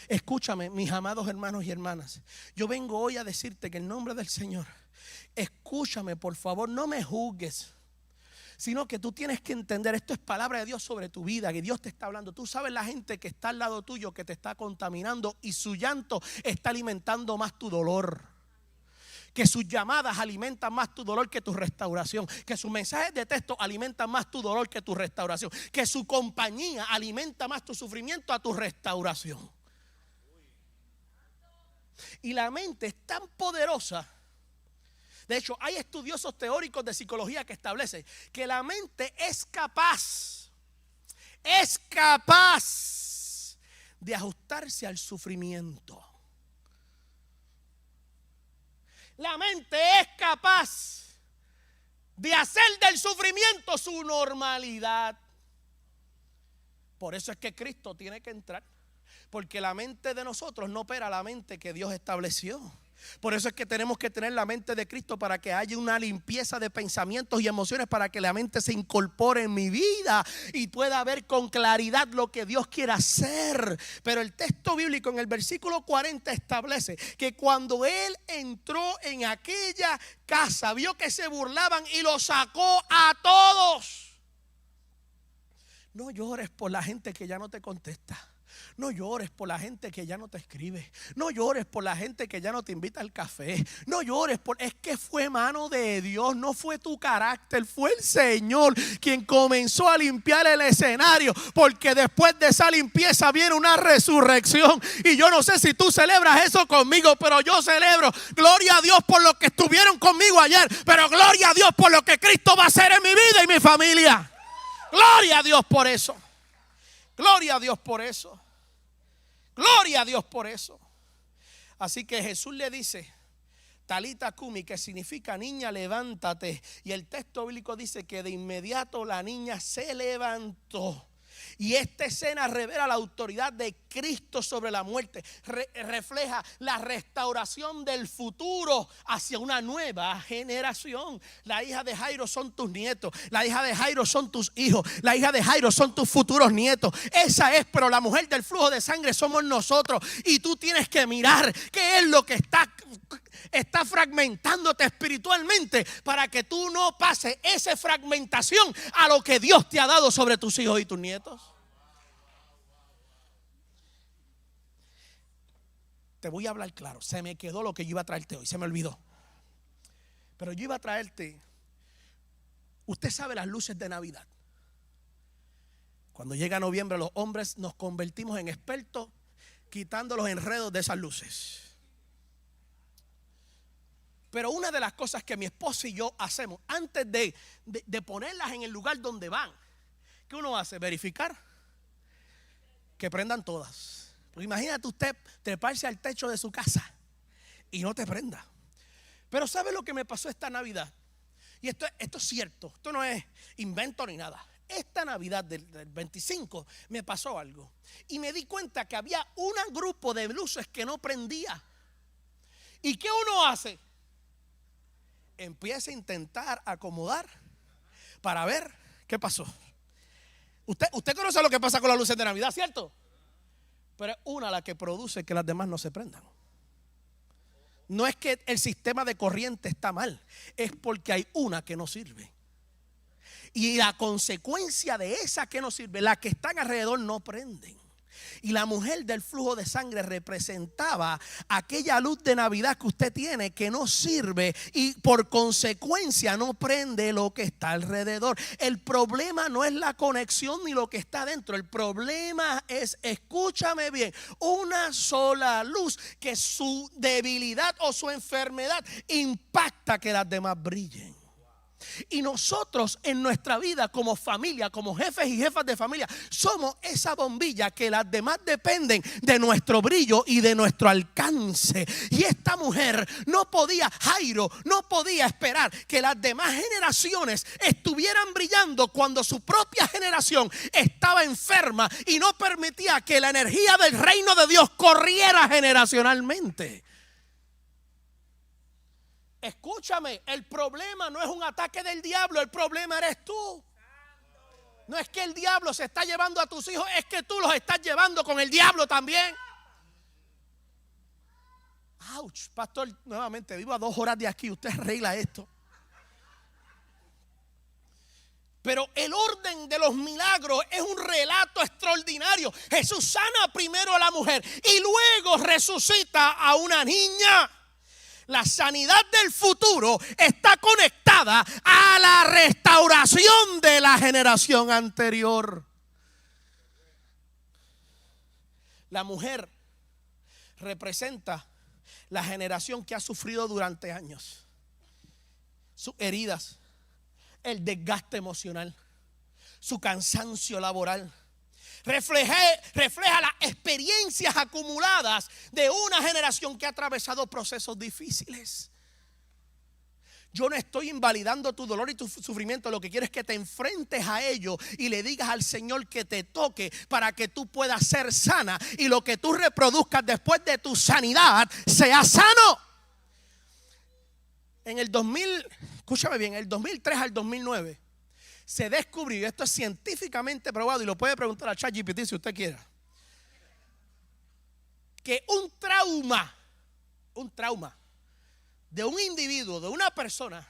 Escúchame, mis amados hermanos y hermanas, yo vengo hoy a decirte que en nombre del Señor, escúchame por favor, no me juzgues, sino que tú tienes que entender, esto es palabra de Dios sobre tu vida, que Dios te está hablando. Tú sabes la gente que está al lado tuyo, que te está contaminando y su llanto está alimentando más tu dolor. Que sus llamadas alimentan más tu dolor que tu restauración. Que sus mensajes de texto alimentan más tu dolor que tu restauración. Que su compañía alimenta más tu sufrimiento a tu restauración. Y la mente es tan poderosa. De hecho, hay estudiosos teóricos de psicología que establecen que la mente es capaz de ajustarse al sufrimiento. La mente es capaz de hacer del sufrimiento su normalidad. Por eso es que Cristo tiene que entrar. Porque la mente de nosotros no opera la mente que Dios estableció. Por eso es que tenemos que tener la mente de Cristo, para que haya una limpieza de pensamientos y emociones, para que la mente se incorpore en mi vida y pueda ver con claridad lo que Dios quiere hacer. Pero el texto bíblico en el versículo 40 establece que cuando Él entró en aquella casa, vio que se burlaban y lo sacó a todos. No llores por la gente que ya no te contesta. No llores por la gente que ya no te escribe. No llores por la gente que ya no te invita al café. No llores es que fue mano de Dios, no fue tu carácter, fue el Señor quien comenzó a limpiar el escenario, porque después de esa limpieza viene una resurrección. Y yo no sé si tú celebras eso conmigo, pero yo celebro. Gloria a Dios por lo que estuvieron conmigo ayer, pero gloria a Dios por lo que Cristo va a hacer en mi vida y mi familia. Gloria a Dios por eso. Gloria a Dios por eso. Gloria a Dios por eso. Así que Jesús le dice, Talita Kumi, que significa niña, levántate. Y el texto bíblico dice que de inmediato la niña se levantó. Y esta escena revela la autoridad de Cristo sobre la muerte. Refleja la restauración del futuro hacia una nueva generación. La hija de Jairo son tus nietos. La hija de Jairo son tus hijos. La hija de Jairo son tus futuros nietos. Esa es, pero la mujer del flujo de sangre somos nosotros. Y tú tienes que mirar qué es lo que está fragmentándote espiritualmente, para que tú no pases esa fragmentación a lo que Dios te ha dado sobre tus hijos y tus nietos. Te voy a hablar claro. Se me quedó lo que yo iba a traerte hoy, se me olvidó. Pero yo iba a traerte, usted sabe, las luces de Navidad. Cuando llega noviembre, los hombres nos convertimos en expertos quitando los enredos de esas luces. Pero una de las cosas que mi esposa y yo hacemos antes de ponerlas en el lugar donde van, ¿qué uno hace? Verificar que prendan todas. Porque imagínate usted treparse al techo de su casa y no te prenda. Pero ¿sabe lo que me pasó esta Navidad? Y esto es cierto, esto no es invento ni nada. Esta Navidad del 25 me pasó algo. Y me di cuenta que había un grupo de luces que no prendía. ¿Y qué uno hace? Empieza a intentar acomodar para ver qué pasó. Usted conoce lo que pasa con las luces de Navidad, ¿cierto? Pero es una la que produce que las demás no se prendan. No es que el sistema de corriente está mal, es porque hay una que no sirve. Y la consecuencia de esa que no sirve, las que están alrededor no prenden. Y la mujer del flujo de sangre representaba aquella luz de Navidad que usted tiene que no sirve y por consecuencia no prende lo que está alrededor. El problema no es la conexión ni lo que está dentro. El problema es, escúchame bien, una sola luz que su debilidad o su enfermedad impacta que las demás brillen. Y nosotros en nuestra vida como familia, como jefes y jefas de familia, somos esa bombilla que las demás dependen de nuestro brillo y de nuestro alcance. Y esta mujer Jairo no podía esperar que las demás generaciones estuvieran brillando cuando su propia generación estaba enferma y no permitía que la energía del reino de Dios corriera generacionalmente. Escúchame, el problema no es un ataque del diablo, el problema eres tú. No es que el diablo se está llevando a tus hijos, es que tú los estás llevando con el diablo también. Ouch, pastor, nuevamente vivo a 2 horas de aquí, usted arregla esto. Pero el orden de los milagros es un relato extraordinario. Jesús sana primero a la mujer y luego resucita a una niña. La sanidad del futuro está conectada a la restauración de la generación anterior. La mujer representa la generación que ha sufrido durante años sus heridas, el desgaste emocional, su cansancio laboral. Refleja las experiencias acumuladas de una generación que ha atravesado procesos difíciles. Yo no estoy invalidando tu dolor y tu sufrimiento. Lo que quiero es que te enfrentes a ello y le digas al Señor que te toque para que tú puedas ser sana y lo que tú reproduzcas después de tu sanidad sea sano. En el 2003 al 2009 se descubrió, esto es científicamente probado y lo puede preguntar a ChatGPT si usted quiere, que un trauma de un individuo, de una persona,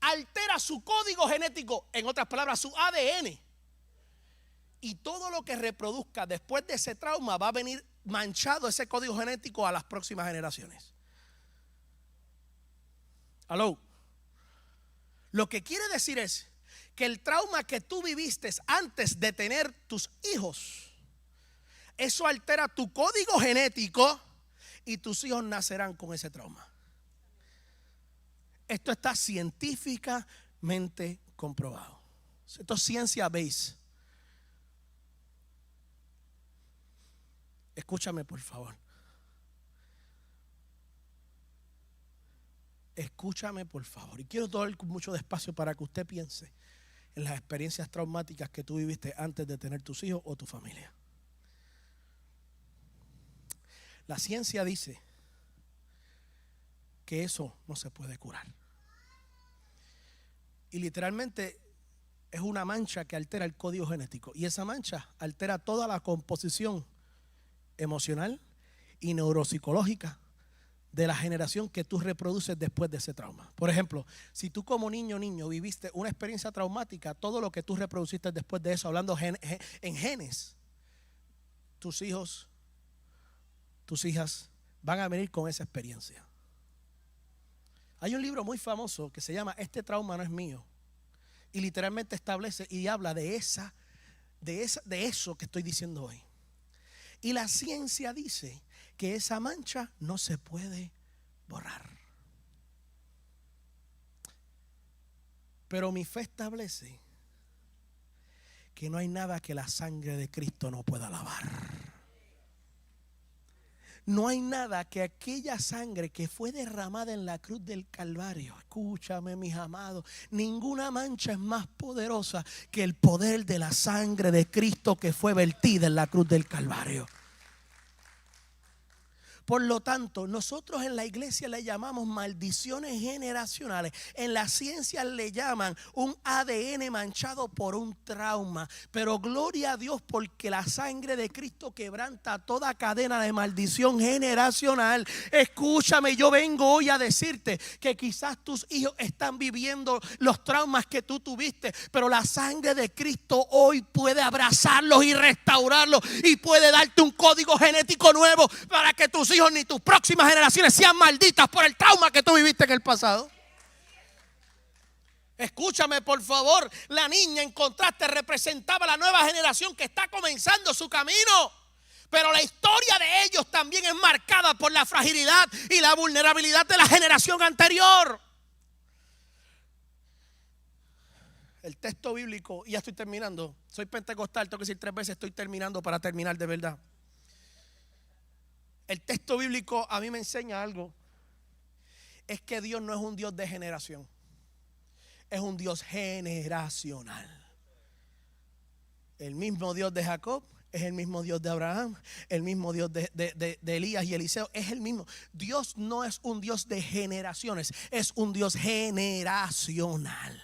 altera su código genético, en otras palabras, su ADN. Y todo lo que reproduzca después de ese trauma va a venir manchado ese código genético a las próximas generaciones. ¿Aló? Lo que quiere decir es que el trauma que tú viviste antes de tener tus hijos, eso altera tu código genético y tus hijos nacerán con ese trauma. Esto está científicamente comprobado. Esto es ciencia base. Escúchame, por favor. Escúchame, por favor. Y quiero todo con mucho despacio para que usted piense en las experiencias traumáticas que tú viviste antes de tener tus hijos o tu familia. La ciencia dice que eso no se puede curar. Y literalmente es una mancha que altera el código genético. Y esa mancha altera toda la composición emocional y neuropsicológica de la generación que tú reproduces después de ese trauma. Por ejemplo, si tú como niño viviste una experiencia traumática, todo lo que tú reproduciste después de eso, hablando en genes, tus hijos, tus hijas van a venir con esa experiencia. Hay un libro muy famoso que se llama Este trauma no es mío, y literalmente establece y habla de eso que estoy diciendo hoy. Y la ciencia dice que esa mancha no se puede borrar. Pero mi fe establece que no hay nada que la sangre de Cristo no pueda lavar. No hay nada que aquella sangre que fue derramada en la cruz del Calvario, escúchame, mis amados, ninguna mancha es más poderosa que el poder de la sangre de Cristo que fue vertida en la cruz del Calvario. Por lo tanto, nosotros en la iglesia le llamamos maldiciones generacionales. En la ciencia le llaman un ADN manchado por un trauma. Pero gloria a Dios porque la sangre de Cristo quebranta toda cadena de maldición generacional. Escúchame, yo vengo hoy a decirte que quizás tus hijos están viviendo los traumas que tú tuviste, pero la sangre de Cristo hoy puede abrazarlos y restaurarlos y puede darte un código genético nuevo para que tus hijos ni tus próximas generaciones sean malditas por el trauma que tú viviste en el pasado. Escúchame, por favor. La niña, en contraste, representaba la nueva generación que está comenzando su camino. Pero la historia de ellos también es marcada por la fragilidad y la vulnerabilidad de la generación anterior. El texto bíblico, y ya estoy terminando. Soy pentecostal, tengo que decir 3 veces, estoy terminando para terminar de verdad. El texto bíblico a mí me enseña algo. Es que Dios no es un Dios de generación. Es un Dios generacional. El mismo Dios de Jacob es el mismo Dios de Abraham. El mismo Dios de Elías y Eliseo es el mismo. Dios no es un Dios de generaciones. Es un Dios generacional.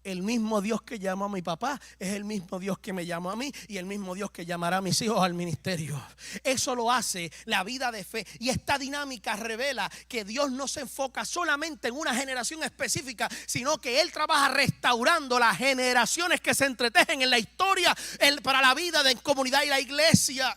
El mismo Dios que llamó a mi papá es el mismo Dios que me llamó a mí y el mismo Dios que llamará a mis hijos al ministerio. Eso lo hace la vida de fe, y esta dinámica revela que Dios no se enfoca solamente en una generación específica, sino que Él trabaja restaurando las generaciones que se entretejen en la historia para la vida de comunidad y la iglesia.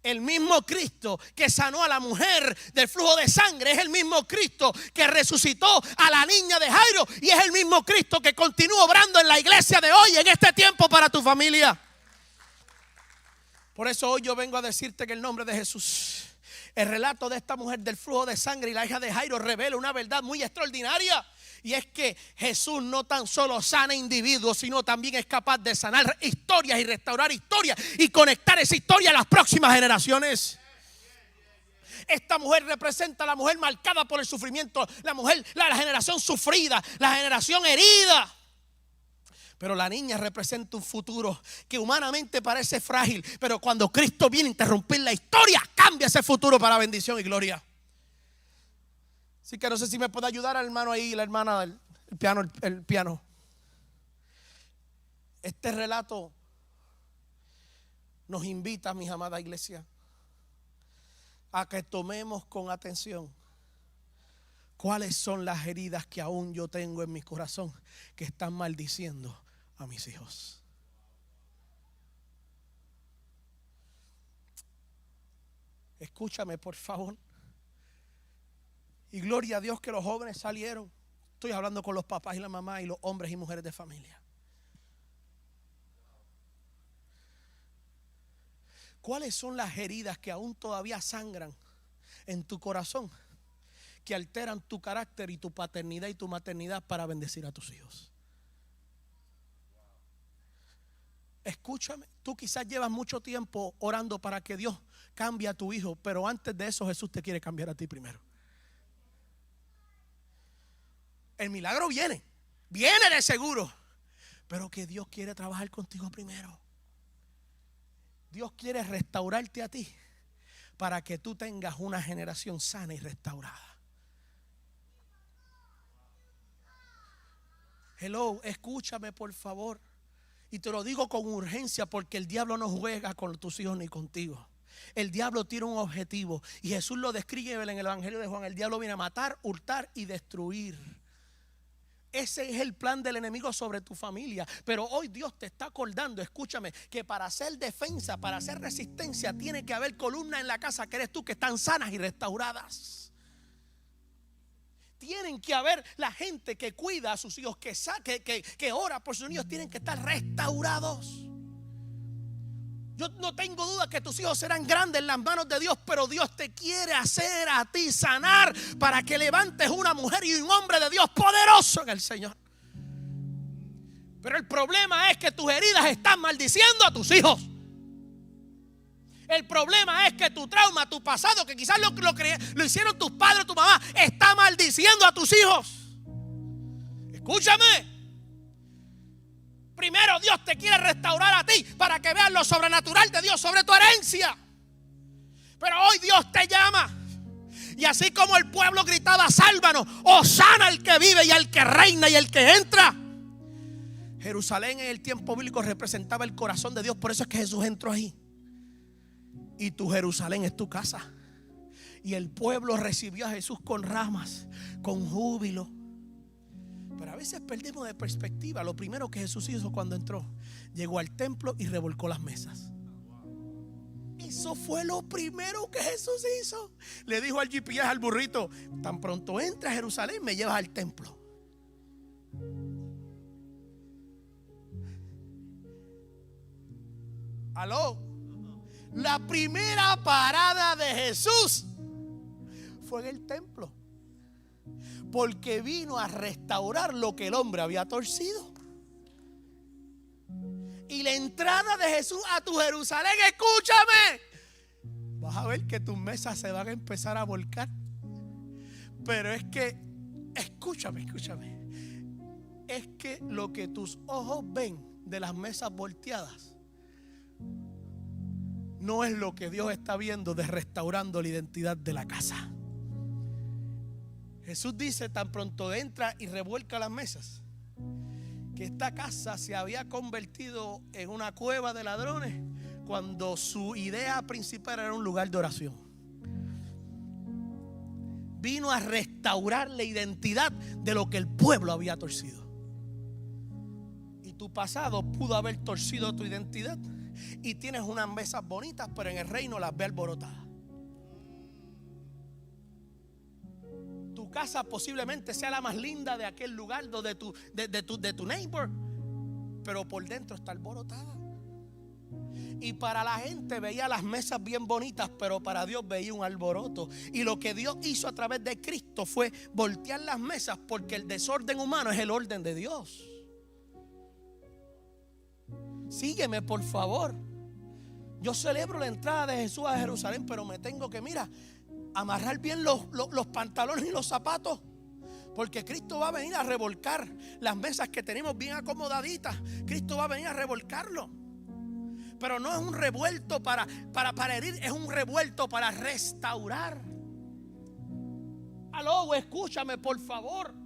El mismo Cristo que sanó a la mujer del flujo de sangre es el mismo Cristo que resucitó a la niña de Jairo, y es el mismo Cristo que continúa obrando en la iglesia de hoy, en este tiempo, para tu familia. Por eso hoy yo vengo a decirte que en el nombre de Jesús, el relato de esta mujer del flujo de sangre y la hija de Jairo revela una verdad muy extraordinaria. Y es que Jesús no tan solo sana individuos, sino también es capaz de sanar historias y restaurar historias y conectar esa historia a las próximas generaciones. Esta mujer representa a la mujer marcada por el sufrimiento, la mujer, la generación sufrida, la generación herida. Pero la niña representa un futuro que humanamente parece frágil, pero cuando Cristo viene a interrumpir la historia, cambia ese futuro para bendición y gloria. Así que no sé si me puede ayudar al hermano ahí, la hermana del piano. Este relato nos invita, mis amadas iglesia, a que tomemos con atención cuáles son las heridas que aún yo tengo en mi corazón que están maldiciendo a mis hijos. Escúchame, por favor. Y gloria a Dios que los jóvenes salieron. Estoy hablando con los papás y la mamá y los hombres y mujeres de familia. ¿Cuáles son las heridas que aún todavía sangran en tu corazón, que alteran tu carácter y tu paternidad y tu maternidad para bendecir a tus hijos? escúchame, tú quizás llevas mucho tiempo orando para que Dios cambie a tu hijo, pero antes de eso Jesús te quiere cambiar a ti primero. El milagro viene de seguro, pero que Dios quiere trabajar contigo primero. Dios quiere restaurarte a ti para que tú tengas una generación sana y restaurada. Hello, escúchame por favor. Y te lo digo con urgencia porque el diablo no juega con tus hijos ni contigo. El diablo tiene un objetivo y Jesús lo describe en el Evangelio de Juan. El diablo viene a matar, hurtar y destruir. Ese es el plan del enemigo sobre tu familia. Pero hoy Dios te está acordando, escúchame, que para hacer defensa, para hacer resistencia, tiene que haber columnas en la casa que eres tú, que están sanas y restauradas. Tienen que haber la gente que cuida a sus hijos, que ora por sus niños, tienen que estar restaurados. Yo no tengo duda que tus hijos serán grandes en las manos de Dios, pero Dios te quiere hacer a ti sanar para que levantes una mujer y un hombre de Dios poderoso en el Señor. Pero el problema es que tus heridas están maldiciendo a tus hijos. El problema es que tu trauma, tu pasado, que quizás lo hicieron tus padres, tu mamá, está maldiciendo a tus hijos. Escúchame. Primero Dios te quiere restaurar a ti para que veas lo sobrenatural de Dios sobre tu herencia. Pero hoy Dios te llama. Y así como el pueblo gritaba, sálvanos, hosana el que vive y el que reina y el que entra. Jerusalén en el tiempo bíblico representaba el corazón de Dios. Por eso es que Jesús entró ahí. Y tu Jerusalén es tu casa. Y el pueblo recibió a Jesús con ramas, con júbilo. Pero a veces perdemos de perspectiva. Lo primero que Jesús hizo cuando entró, llegó al templo y revolcó las mesas. Eso fue lo primero que Jesús hizo. Le dijo al GPS, al burrito, tan pronto entra a Jerusalén, me llevas al templo. Aló. La primera parada de Jesús fue en el templo, porque vino a restaurar lo que el hombre había torcido. Y la entrada de Jesús a tu Jerusalén, escúchame, vas a ver que tus mesas se van a empezar a volcar. Pero es que, escúchame, es que lo que tus ojos ven de las mesas volteadas no es lo que Dios está viendo de restaurando la identidad de la casa. Jesús dice, tan pronto entra y revuelca las mesas, que esta casa se había convertido en una cueva de ladrones cuando su idea principal era un lugar de oración. Vino a restaurar la identidad de lo que el pueblo había torcido. Y tu pasado pudo haber torcido tu identidad. Y tienes unas mesas bonitas, pero en el reino las ve alborotadas. Tu casa posiblemente sea la más linda de aquel lugar, de tu neighbor, pero por dentro está alborotada. Y para la gente veía las mesas bien bonitas, pero para Dios veía un alboroto. Y lo que Dios hizo a través de Cristo fue voltear las mesas, porque el desorden humano es el orden de Dios. Sígueme, por favor. Yo celebro la entrada de Jesús a Jerusalén, pero me tengo que, amarrar bien los pantalones y los zapatos, porque Cristo va a venir a revolcar las mesas que tenemos bien acomodaditas. Cristo va a venir a revolcarlo. Pero no es un revuelto para herir, es un revuelto para restaurar. Aló, escúchame, por favor.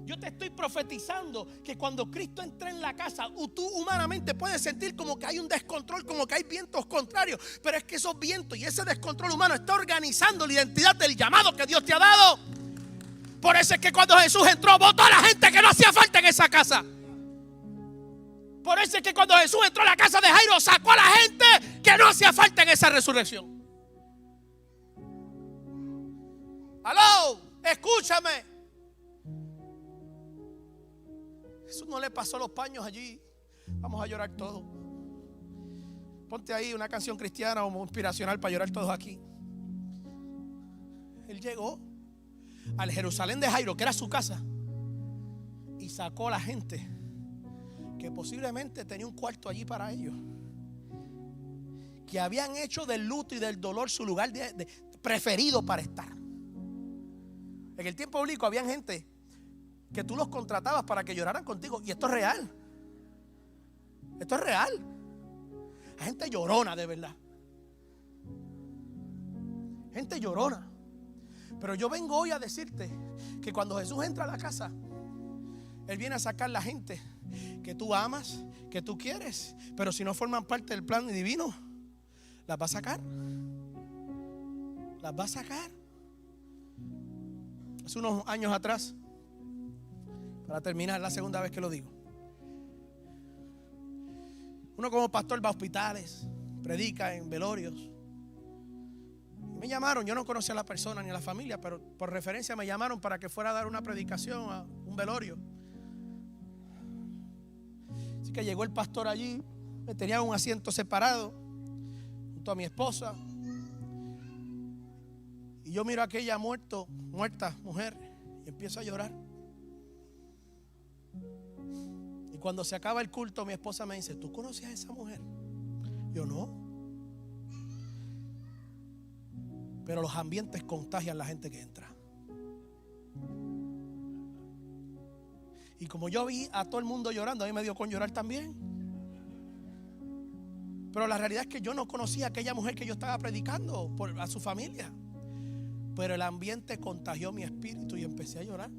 Yo te estoy profetizando que cuando Cristo entre en la casa, tú humanamente puedes sentir como que hay un descontrol, como que hay vientos contrarios. Pero es que esos vientos y ese descontrol humano está organizando la identidad del llamado que Dios te ha dado. Por eso es que cuando Jesús entró, botó a la gente que no hacía falta en esa casa. Por eso es que cuando Jesús entró a la casa de Jairo, sacó a la gente que no hacía falta en esa resurrección. Aló, escúchame. Jesús no le pasó los paños allí. Vamos a llorar todos. Ponte ahí una canción cristiana o inspiracional para llorar todos aquí. Él llegó al Jerusalén de Jairo, que era su casa, y sacó a la gente que posiblemente tenía un cuarto allí para ellos, que habían hecho del luto y del dolor su lugar preferido para estar. En el tiempo bíblico había gente que tú los contratabas para que lloraran contigo, y esto es real. Esto es real. Hay gente llorona de verdad. Gente llorona. Pero yo vengo hoy a decirte que cuando Jesús entra a la casa, Él viene a sacar la gente que tú amas, que tú quieres, pero si no forman parte del plan divino, las va a sacar. Las va a sacar. Hace unos años atrás, para terminar, la segunda vez que lo digo, uno como pastor va a hospitales, predica en velorios. Me llamaron, yo no conocía a la persona ni a la familia, pero por referencia me llamaron para que fuera a dar una predicación a un velorio. Así que llegó el pastor allí, me tenía un asiento separado junto a mi esposa, y yo miro a aquella muerta mujer y empiezo a llorar. Y cuando se acaba el culto, mi esposa me dice: ¿tú conoces a esa mujer? Yo no. Pero los ambientes contagian a la gente que entra. Y como yo vi a todo el mundo llorando, a mí me dio con llorar también. Pero la realidad es que yo no conocía a aquella mujer que yo estaba predicando a su familia. Pero el ambiente contagió mi espíritu y empecé a llorar.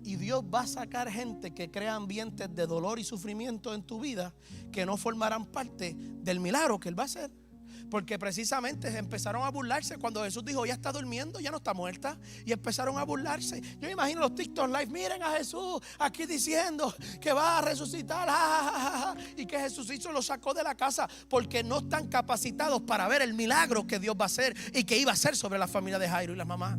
Y Dios va a sacar gente que crea ambientes de dolor y sufrimiento en tu vida que no formarán parte del milagro que Él va a hacer. Porque precisamente empezaron a burlarse cuando Jesús dijo: ya está durmiendo, ya no está muerta. Y empezaron a burlarse. Yo me imagino los TikTok live: miren a Jesús aquí diciendo que va a resucitar, y que Jesús lo sacó de la casa, porque no están capacitados para ver el milagro que Dios va a hacer y que iba a hacer sobre la familia de Jairo y la mamá.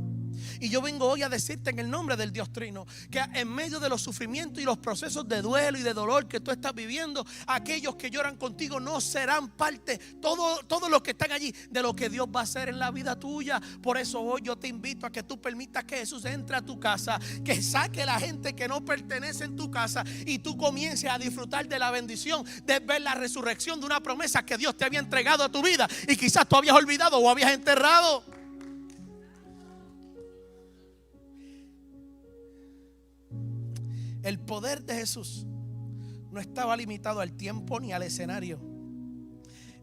Y yo vengo hoy a decirte en el nombre del Dios Trino que en medio de los sufrimientos y los procesos de duelo y de dolor que tú estás viviendo, aquellos que lloran contigo no serán parte, todos los que están allí, de lo que Dios va a hacer en la vida tuya. Por eso hoy yo te invito a que tú permitas que Jesús entre a tu casa, que saque la gente que no pertenece en tu casa, y tú comiences a disfrutar de la bendición de ver la resurrección de una promesa que Dios te había entregado a tu vida y quizás tú habías olvidado o habías enterrado. El poder de Jesús no estaba limitado al tiempo ni al escenario.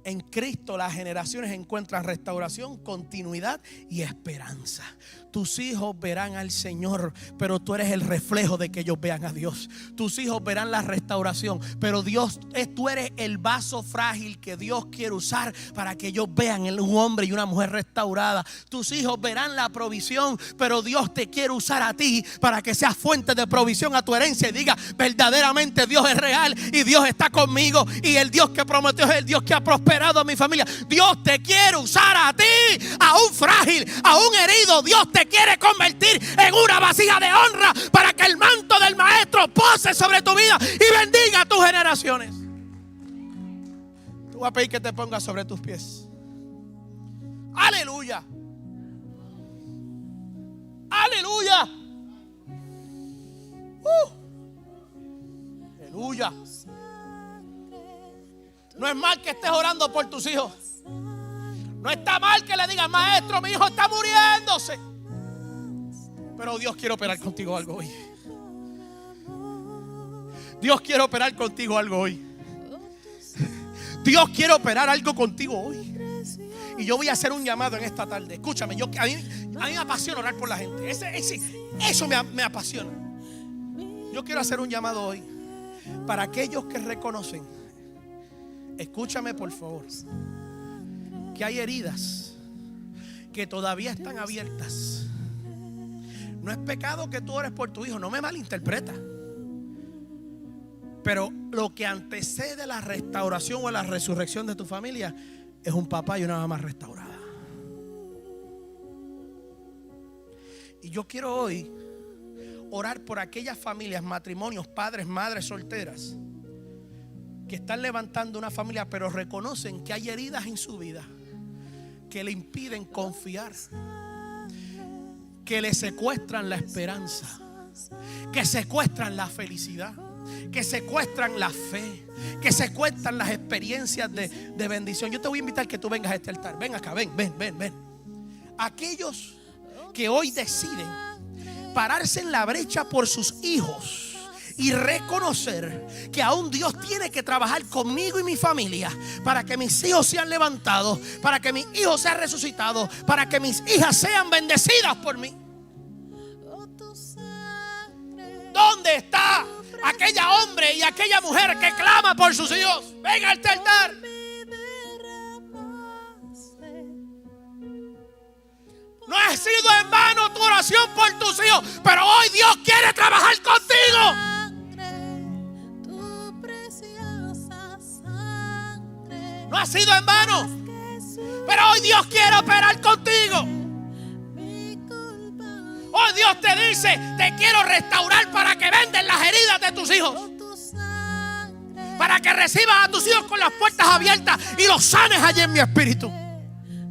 En Cristo las generaciones encuentran restauración, continuidad y esperanza. Tus hijos verán al Señor, pero tú eres el reflejo de que ellos vean a Dios. Tus hijos verán la restauración, pero tú eres el vaso frágil que Dios quiere usar para que ellos vean un hombre y una mujer restaurada. Tus hijos verán la provisión, pero Dios te quiere usar a ti para que seas fuente de provisión a tu herencia y diga: verdaderamente Dios es real y Dios está conmigo, y el Dios que prometió es el Dios que ha prosperado a mi familia. Dios te quiere usar a ti, a un frágil, a un herido. Dios te quiere convertir en una vasija de honra para que el manto del Maestro pose sobre tu vida y bendiga a tus generaciones. Tú vas a pedir que te pongas sobre tus pies. Aleluya. Aleluya. Aleluya. No es mal que estés orando por tus hijos. No está mal que le digas: maestro, mi hijo está muriéndose. Pero Dios quiere operar contigo algo hoy. Dios quiere operar contigo algo hoy. Dios quiere operar algo contigo hoy. Y yo voy a hacer un llamado en esta tarde. Escúchame, a mí me apasiona orar por la gente. Eso me apasiona. Yo quiero hacer un llamado hoy para aquellos que reconocen. Escúchame por favor, que hay heridas que todavía están abiertas. No es pecado que tú ores por tu hijo, no me malinterpreta. Pero lo que antecede la restauración o la resurrección de tu familia es un papá y una mamá restaurada. Y yo quiero hoy orar por aquellas familias, matrimonios, padres, madres solteras que están levantando una familia, pero reconocen que hay heridas en su vida que le impiden confiar, que le secuestran la esperanza, que secuestran la felicidad. que secuestran la fe, que secuestran las experiencias de bendición. Yo te voy a invitar que tú vengas a este altar. Ven acá, ven. Aquellos que hoy deciden pararse en la brecha por sus hijos y reconocer que aún Dios tiene que trabajar conmigo y mi familia para que mis hijos sean levantados, para que mis hijos sean resucitados, para que mis hijas sean bendecidas por mí. ¿Dónde está aquella hombre y aquella mujer que clama por sus hijos? Venga a este altar. No ha sido en vano tu oración por tus hijos, pero hoy Dios quiere trabajar contigo. No ha sido en vano, pero hoy Dios quiere operar contigo. Hoy Dios te dice: te quiero restaurar para que vendes las heridas de tus hijos, para que recibas a tus hijos con las puertas abiertas y los sanes allí en mi espíritu.